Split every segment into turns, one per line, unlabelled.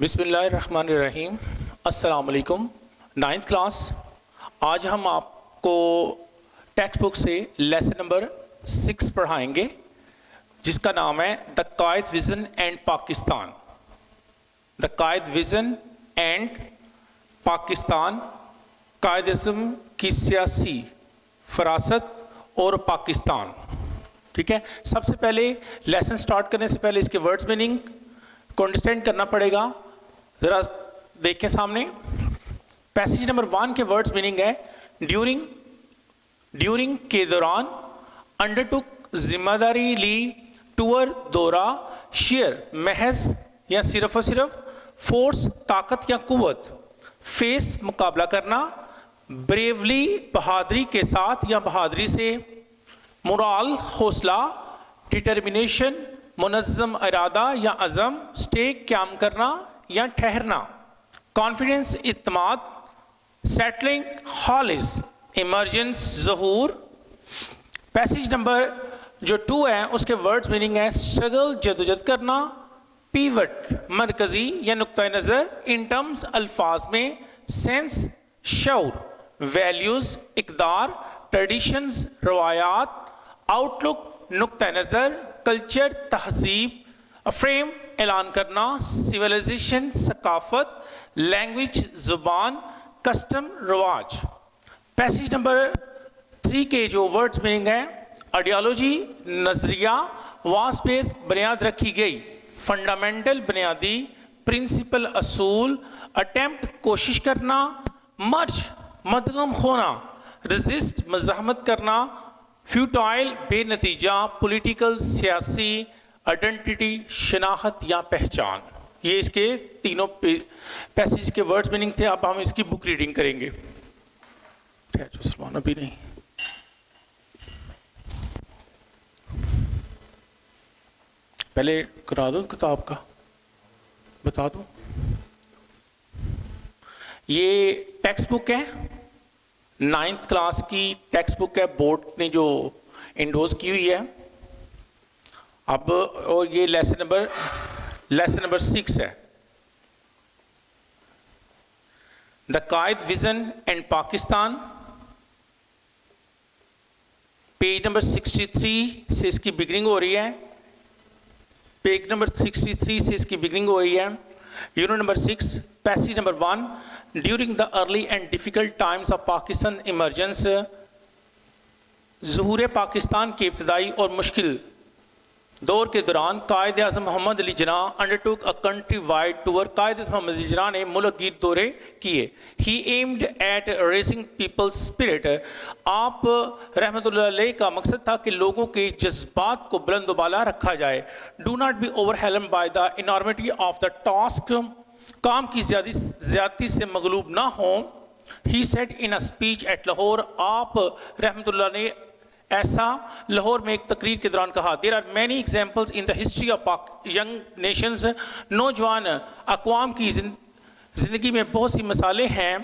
بسم اللہ الرحمن الرحیم. السلام علیکم. 9th class. آج ہم آپ کو ٹیکسٹ بک سے لیسن نمبر 6 پڑھائیں گے جس کا نام ہے دا قائد vision and Pakistan. The Quaid vision and Pakistan, قائد اعظم کی سیاسی فراست اور پاکستان. ٹھیک ہے، سب سے پہلے لیسن سٹارٹ کرنے سے پہلے اس کے ورڈز میننگ کو انڈرسٹینڈ کرنا پڑے گا. ذرا دیکھیں سامنے پیسیج نمبر 1 کے ورڈز میننگ ہے ڈیورنگ کے دوران، انڈر ٹک ذمہ داری لی، ٹور دورہ، شیئر محض یا صرف و صرف، فورس طاقت یا قوت، فیس مقابلہ کرنا، بریولی بہادری کے ساتھ یا بہادری سے، مورال حوصلہ، ڈٹرمنیشن منظم ارادہ یا عزم، سٹے قیام کرنا یا ٹھہرنا، کانفیڈنس اعتماد، سیٹلنگ خالص، ایمرجنس ظہور. پیسیج نمبر جو 2 ہے اس کے ورڈز میننگ ہے اسٹرگل جدوجہد کرنا، پیوٹ مرکزی یا نقطۂ نظر، ان ٹرمز الفاظ میں، سینس شعور، ویلیوز اقدار، ٹریڈیشنز روایات، آؤٹ لک نقطۂ نظر، کلچر تہذیب، فریم اعلان کرنا، سویلائزیشن ثقافت، لینگویج زبان، کسٹم رواج. پیسیج نمبر 3 کے جو ورڈز میننگ ہے آئیڈیالوجی نظریہ، واس بیس بنیاد رکھی گئی، فنڈامنٹل بنیادی، پرنسپل اصول، اٹیمپٹ کوشش کرنا، مرج مدغم ہونا، رزسٹ مزاحمت کرنا، فیوٹائل بے نتیجہ، پولیٹیکل سیاسی، آئیڈینٹی شناخت یا پہچان. یہ اس کے تینوں پیسیج کے ورڈز میننگ تھے. اب ہم اس کی بک ریڈنگ کریں گے. سلمان ابھی نہیں، پہلے کرا دو کتاب کا، بتا دو. یہ ٹیکسٹ بک ہے، 9th کلاس کی ٹیکسٹ بک ہے، بورڈ نے جو انڈوز کی ہوئی ہے. اب اور یہ لیسن نمبر 6 ہے، دا قائد vision and Pakistan. Page number 63 سے اس کی بگننگ ہو رہی ہے. پیج نمبر 63 سے اس کی بگننگ ہو رہی ہے. Unit number 6، passage number 1. During the early and difficult Times of Pakistan emergence, ظہور پاکستان کے ابتدائی اور مشکل دور کے دوران قائد اعظم محمد علی جناح انڈر ٹوک اے کنٹری وائڈ ٹور. قائد اعظم محمد علی جناح نے ملک گیر دورے کیے. He aimed at raising people spirit. آپ رحمۃ اللہ علیہ کا مقصد تھا کہ لوگوں کے جذبات کو بلند و بالا رکھا جائے. Do not be overwhelmed by the enormity of the task. کام کی زیادتی سے مغلوب نہ ہوں. He said in a speech at Lahore. آپ رحمۃ اللہ نے ایسا لاہور میں ایک تقریر کے دوران کہا. There are many examples in the history of young nations. نوجوان اقوام کی زندگی میں بہت سی مثالیں ہیں.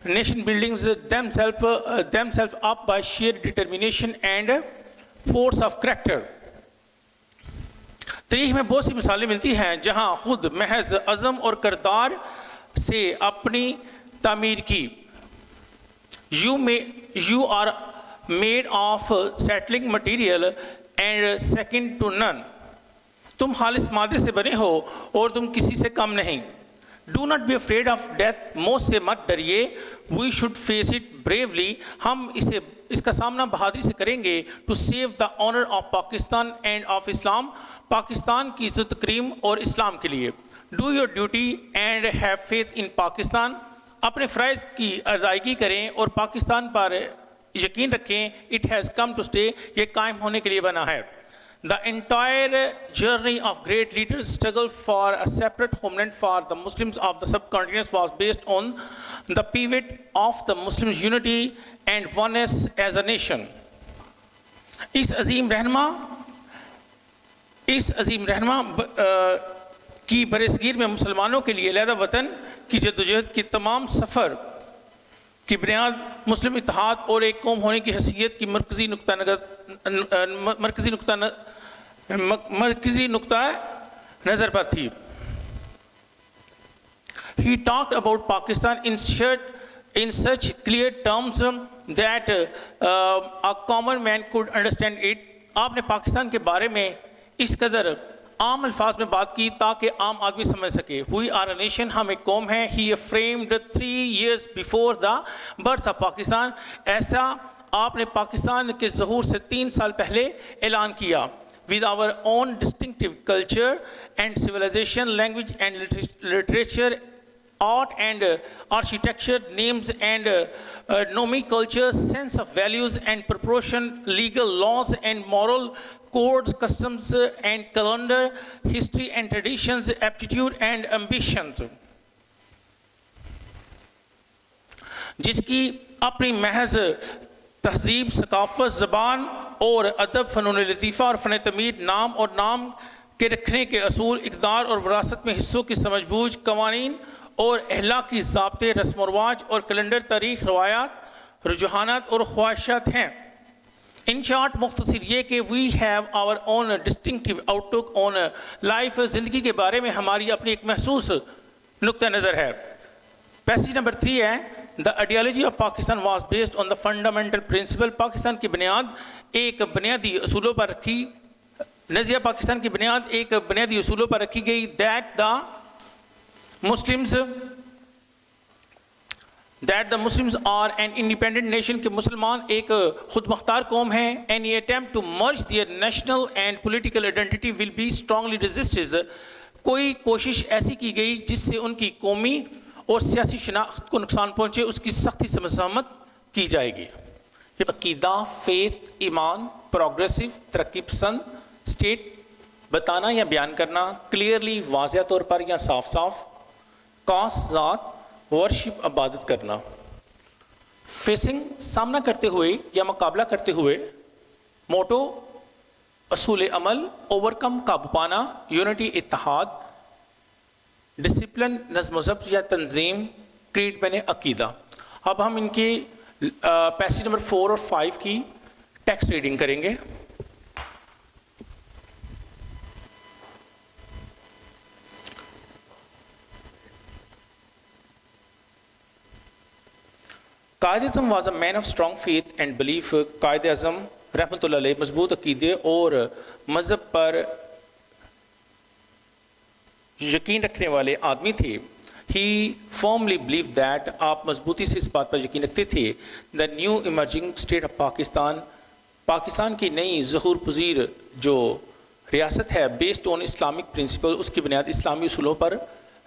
Nation buildings themselves up by sheer determination and force of character. تاریخ میں بہت سی مثالیں ملتی ہیں جہاں خود محض عزم اور کردار سے اپنی تعمیر کی. You are made of settling material and second to none. تم خالص مادے سے بنے ہو اور تم کسی سے کم نہیں. Do not be afraid of death. موت سے مت ڈریے. We should face it bravely. ہم اس کا سامنا بہادری سے کریں گے. To save the honor of Pakistan and of Islam. Pakistan کی عزت تکریم اور اسلام کے لیے. Do your duty and have faith in Pakistan. اپنے فرائض کی ادائیگی کریں اور پاکستان پر یقین رکھیں. It has come to stay. یہ قائم ہونے کے لیے بنا ہے. The entire journey of great leaders struggle for a separate homeland for the Muslims of the subcontinent was based on the pivot of the Muslims unity and oneness as a nation. اس عظیم رہنما کی برصغیر میں مسلمانوں کے لیے علیحدہ وطن کی جدوجہد کی تمام سفر کی بنیاد مسلم اتحاد اور ایک قوم ہونے کی حیثیت کی مرکزی نقطہ نظر پر تھی. He talked about Pakistan in such clear terms that a common man could understand it. آپ نے پاکستان کے بارے میں اس قدر عام الفاظ میں بات کی تاکہ عام آدمی سمجھ سکے. We are a nation, ہم ایک قوم ہیں. He framed 3 years before the birth of Pakistan. ایسا آپ نے پاکستان کے ظہور سے 3 سال پہلے اعلان کیا. With our own distinctive culture and civilization, language and literature, art and architecture, names and nomenclature, sense of values and proportion, legal laws and moral codes, customs and calendar, history and traditions, aptitude and ambitions. جس کی اپنی محض تہذیب، ثقافت، زبان اور ادب، فنون لطیفہ اور فن تعمیر، نام اور نام کے رکھنے کے اصول، اقدار اور وراثت میں حصوں کی سمجھ بوجھ، قوانین اور اخلاقی ضابطے، رسم و رواج اور کیلنڈر، تاریخ، روایات، رجحانات اور خواہشات ہیں. ان شارٹ مختصر یہ کہ we have our own distinctive outlook on life. زندگی کے بارے میں ہماری اپنی ایک محسوس نقطہ نظر ہے. پیسیج نمبر 3 ہے The ideology of Pakistan was based on the fundamental principle. Pakistan کی بنیاد ایک بنیادی اصولوں پر رکھی، نظریہ پاکستان کی بنیاد ایک بنیادی اصولوں پر رکھی گئی. That the Muslims are an independent nation, کہ مسلمان ایک خود مختار قوم ہیں. Any attempt to merge their national and political identity will be strongly resisted. کوئی کوشش ایسی کی گئی جس سے ان کی قومی اور سیاسی شناخت کو نقصان پہنچے، اس کی سختی سے مذمت کی جائے گی. عقیدہ، فیتھ، ایمان، پروگریسو، ترقی پسند، اسٹیٹ بتانا یا بیان کرنا، کلیئرلی واضح طور پر یا صاف صاف، کاس ذات، ورشپ عبادت کرنا. فیسنگ سامنا کرتے ہوئے یا مقابلہ کرتے ہوئے، موٹو اصول عمل، اوورکم قابو پانا، یونٹی اتحاد، ڈسپلن نظم و ضبط یا تنظیم، کریڈ بنے عقیدہ. اب ہم ان کے پیسیج نمبر 4 اور 5 کی ٹیکسٹ ریڈنگ کریں گے. Quaid Azam was a man of strong faith and belief. Quaid اعظم رحمۃ اللہ علیہ مضبوط عقیدے اور مذہب پر یقین رکھنے والے آدمی تھے. He firmly believed that، آپ مضبوطی سے اس بات پر یقین رکھتے تھے، the new emerging state of Pakistan، Pakistan کی نئی ظہور پذیر جو ریاست ہے، based on Islamic principle، اس کی بنیاد اسلامی اصولوں پر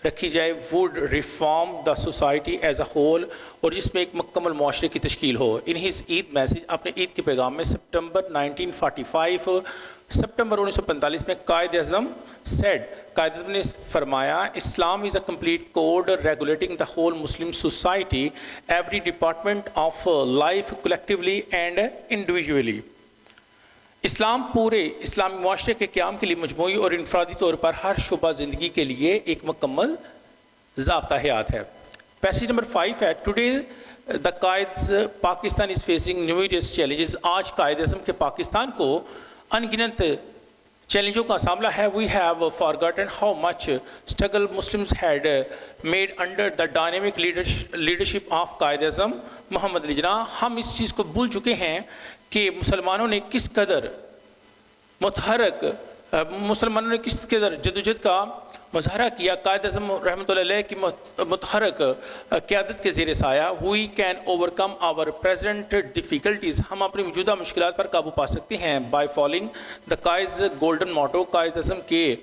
رکھی جائے، would reform the society as a whole، اور جس میں ایک مکمل معاشرے کی تشکیل ہو. In his عید میسیج، اپنے عید کے پیغام میں سپٹمبر 1945 میں قائد اعظم قائد اعظم نے فرمایا، Islam is a complete code regulating the whole Muslim society, every department of life collectively and individually. اسلام پورے اسلامی معاشرے کے قیام کے لیے مجموعی اور انفرادی طور پر ہر شعبہ زندگی کے لیے ایک مکمل ضابطہ حیات ہے. پیسیج نمبر 5 ہے today the Quaid's Pakistan is facing numerous challenges. آج قائد اعظم کے پاکستان کو ان گنت چیلنجوں کا سامنا ہے. We have forgotten how much struggle Muslims had made under the dynamic leadership of Quaid Azam محمد علی جناح. ہم اس چیز کو بھول چکے ہیں کہ مسلمانوں نے کس قدر جدوجہد کا مظاہرہ کیا قائد اعظم رحمۃ اللہ علیہ کی متحرک قیادت کے زیر سایہ. We can overcome our present difficulties, ہم اپنی موجودہ مشکلات پر قابو پا سکتے ہیں by following the Quaid's golden motto, Quaid Azam کے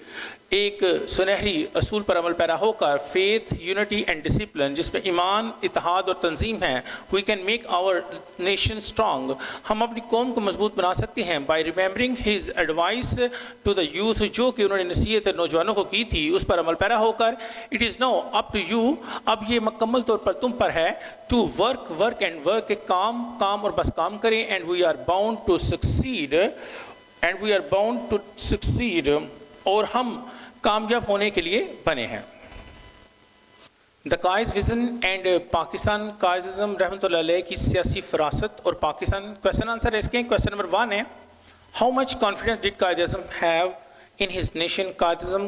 ایک سنہری اصول پر عمل پیرا ہو کر، فیتھ، یونٹی اینڈ ڈسپلن، جس میں ایمان، اتحاد اور تنظیم ہے. We can make our nation strong, ہم اپنی قوم کو مضبوط بنا سکتے ہیں by remembering his advice to the youth, جو کہ انہوں نے نصیحت نوجوانوں کو کی تھی اس پر عمل پیرا ہو کر. It is now up to you, اب یہ مکمل طور پر تم پر ہے، ٹو ورک اینڈ ورک، کہ کام اور بس کام کریں. And we are bound to succeed, اور ہم کامیاب ہونے کے لیے بنے ہیں. دا قائد's ویژن اینڈ پاکستان، قائد اعظم رحمۃ اللہ علیہ کی سیاسی فراست اور پاکستان. کویشچن آنسر اس کے کویشچن نمبر 1 ہے how much confidence ڈڈ Quaid Azam have in his nation. Quaid Azam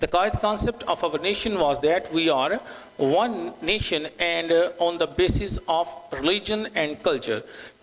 The Qaid concept of our nation was that we are one nation and on the basis of religion and culture.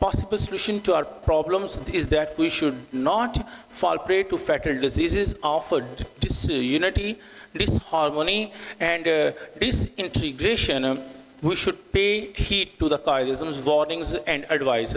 possible solution to our problems is that we should not fall prey to fatal diseases of disunity, disharmony and disintegration. We should pay heed to the Qaid-Azam's warnings and advice.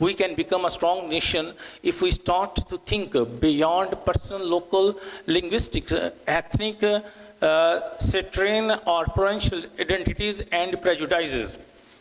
We can become a strong nation if we start to think beyond personal, local, linguistic, ethnic, sectarian or provincial identities and prejudices.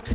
6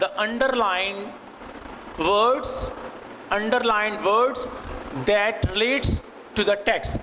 the underlined words that relates to the text.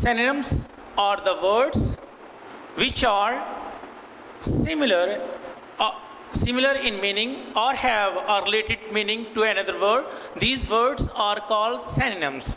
synonyms are the words which are similar in meaning or have a related meaning to another word. These words are called synonyms.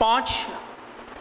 5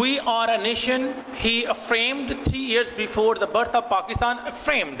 We are a nation. He affirmed 3 years before the birth of Pakistan. Affirmed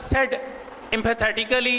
said emphatically,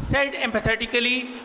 said emphatically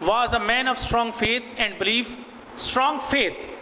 was a man of strong faith and belief. strong faith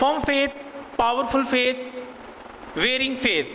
firm faith, powerful faith, wearing faith.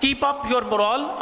keep up your morale,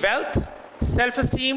wealth, self esteem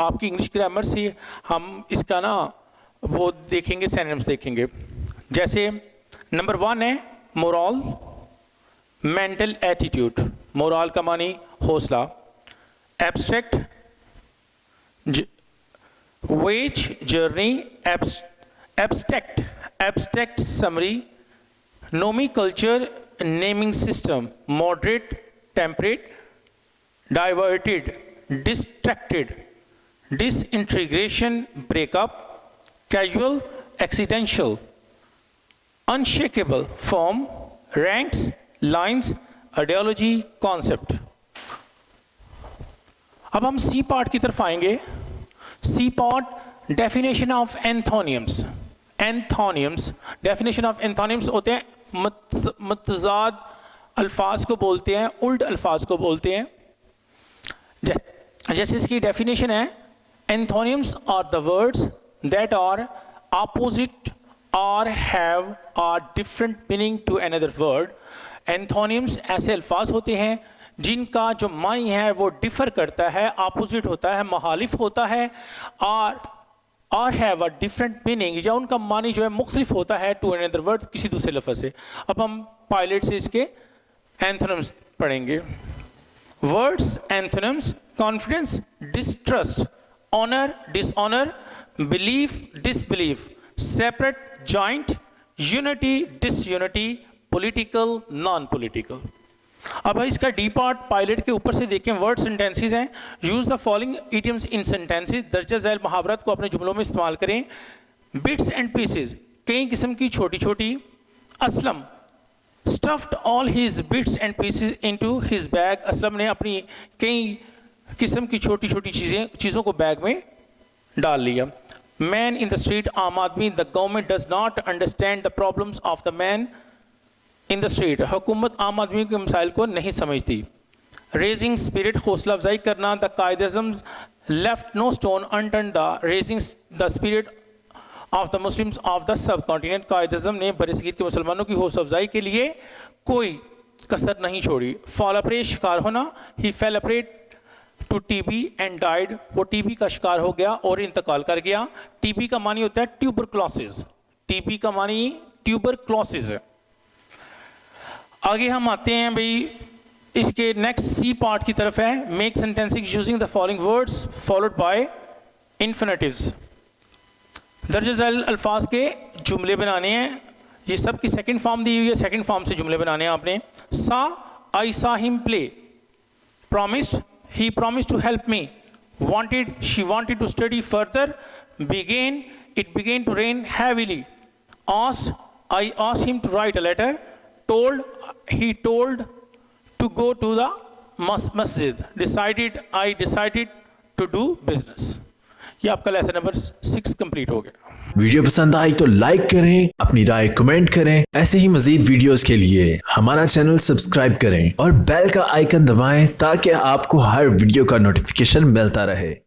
آپ کی English grammar سے ہم اس کا نا وہ دیکھیں گے, synonyms دیکھیں گے. جیسے نمبر 1 ہے مورال, مینٹل ایٹیٹیوڈ. مورال کا معنی حوصلہ. Abstract, voyage, journey. Abstract summary. Nomenclature, naming system. Moderate, temperate. Diverted, distracted. Disintegration, break up. Casual, accidental. Unshakable, firm. Ranks, lines. Ideology, concept. اب ہم C part کی طرف آئیں گے. C part definition of antonyms. Antonyms, definition of antonyms ہوتے ہیں متضاد الفاظ کو بولتے ہیں, الٹ الفاظ کو بولتے ہیں. جیسے اس کی ڈیفینیشن ہے, antonyms are the words that are opposite اور have a different meaning to another word. Antonyms ایسے الفاظ ہوتے ہیں جن کا جو معنی ہے وہ ڈفر کرتا ہے, اپوزٹ ہوتا ہے, مخالف ہوتا ہے, اور ہیو اے ڈفرنٹ میننگ, یا ان کا معنی جو ہے مختلف ہوتا ہے ٹو اندر ورڈ, کسی دوسرے لفظ سے. اب ہم پائلٹ سے اس کے اینتھونیمس پڑھیں گے. Words antonyms: confidence, distrust. Honour, dishonour. Belief, disbelief. Separate, joint. Unity, disunity. Political, non political. اب اس کا ڈی پارٹ پائلٹ کے اوپر سے دیکھیں. ورڈ سینٹینسز ہیں. Use the following idioms in sentences. درجہ ذیل محاورات کو اپنے جملوں میں استعمال کریں. بٹس اینڈ پیسز, کئی قسم کی چھوٹی چھوٹی. Aslam stuffed all his bits and pieces into his bag. Aslam نے اپنی کئی قسم کی چھوٹی چھوٹی چیزوں کو بیگ میں ڈال لیا. مین ان دا اسٹریٹ, عام آدمی. The government does not understand the problems of the man in the street. حکومت عام آدمی کے مسائل کو نہیں سمجھتی. ریزنگ اسپرٹ, حوصلہ افزائی کرنا. The Quaid Azam left no stone unturned the raising the spirit of the Muslims of the subcontinent. Quaid Azam نے برصغیر کے مسلمانوں کی حوصلہ افزائی کے لیے کوئی کسر نہیں چھوڑی. فال اپرے, شکار ہونا. He fell a prey to T B and died. وہ ٹی بی کا شکار ہو گیا اور انتقال کر گیا. ٹی بی کا معنی ہوتا ہے ٹیوبرکلوسز. ٹی بی کا معنی ٹیوبرکلوسز ہے. آگے ہم آتے ہیں بھائی اس کے نیکسٹ سی پارٹ کی طرف ہے. Make sentences using the following words followed by infinitives. درجہ ذیل الفاظ کے جملے بنانے ہیں. یہ سب کی سیکنڈ فارم دی ہوئی ہے, سیکنڈ فارم سے جملے بنانے ہیں آپ نے. سا, I saw him play. Promised, he promised to help me. Wanted, she wanted to study further. Begin, it begin to rain heavily. Asked, I asked him to write a letter. Told, he told to go to the masjid. Decided, I decided to do business. یہ آپ کا lesson number 6 complete ہو گیا.
Video پسند آئی تو like کریں, اپنی رائے comment کریں. ایسے ہی مزید ویڈیوز کے لیے ہمارا چینل سبسکرائب کریں اور بیل کا آئیکن دبائیں تاکہ آپ کو ہر ویڈیو کا نوٹیفیکیشن ملتا رہے.